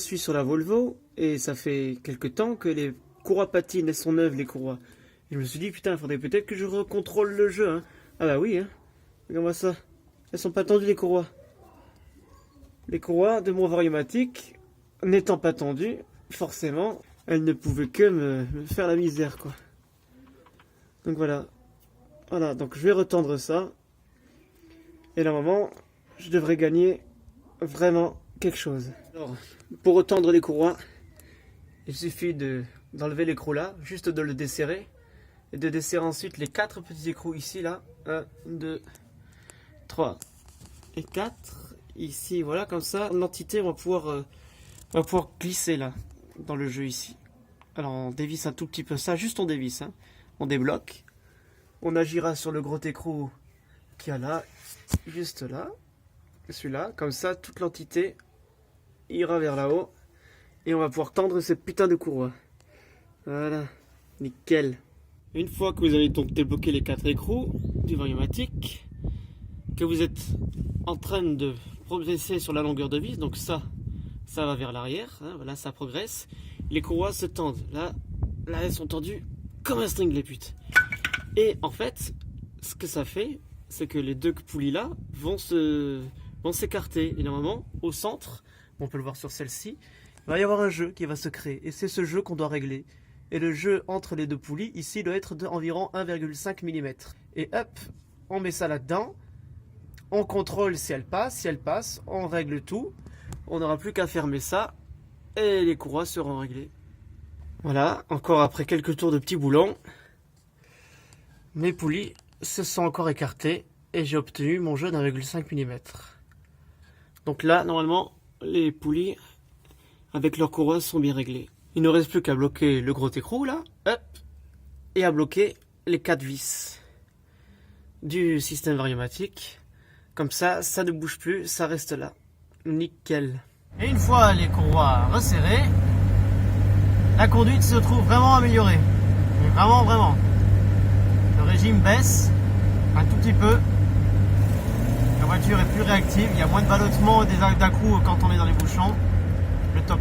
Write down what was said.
Je suis sur la Volvo et ça fait quelques temps que les courroies patines, elles sont neuves les courroies. Et je me suis dit putain, il faudrait peut-être que je recontrôle le jeu. Hein. Ah bah oui, hein. Regarde-moi ça. Elles sont pas tendues les courroies. Les courroies de mon Variomatic, n'étant pas tendues, forcément, elles ne pouvaient que me faire la misère quoi. Donc voilà. Voilà, donc je vais retendre ça. Et normalement, je devrais gagner vraiment quelque chose. Alors, pour retendre les courroies, il suffit d'enlever l'écrou là, juste de le desserrer. Et de desserrer ensuite les 4 petits écrous ici, là. 1, 2, 3 et 4. Ici, voilà, comme ça, l'entité va pouvoir glisser là, dans le jeu ici. Alors on dévisse un tout petit peu ça, juste on dévisse, hein. On débloque. On agira sur le gros écrou qu'il y a là, juste là. Celui-là, comme ça, toute l'entité ira vers là-haut. Et on va pouvoir tendre cette putain de courroie. Voilà, nickel. Une fois que vous avez donc débloqué les 4 écrous du Variomatic, que vous êtes en train de progresser sur la longueur de vis, donc ça va vers l'arrière, hein, voilà, ça progresse. Les courroies se tendent, là elles sont tendues comme un string les putes. Et en fait, ce que ça fait, c'est que les 2 poulies là vont s'écarter. Et normalement, au centre, on peut le voir sur celle-ci, il va y avoir un jeu qui va se créer. Et c'est ce jeu qu'on doit régler. Et le jeu entre les 2 poulies, ici, doit être d'environ 1,5 mm. Et hop, on met ça là-dedans. On contrôle si elle passe, on règle tout. On n'aura plus qu'à fermer ça. Et les courroies seront réglées. Voilà, encore après quelques tours de petits boulons, mes poulies se sont encore écartées. Et j'ai obtenu mon jeu d'1,5 mm. Donc là, normalement, les poulies avec leurs courroies sont bien réglées. Il ne reste plus qu'à bloquer le gros écrou là, hop, et à bloquer les 4 vis du système Variomatic. Comme ça, ça ne bouge plus, ça reste là. Nickel. Et une fois les courroies resserrées, la conduite se trouve vraiment améliorée. Mais vraiment. Le régime baisse un tout petit peu. La voiture est plus réactive, il y a moins de ballottement et des d'un coup quand on est dans les bouchons. Le top.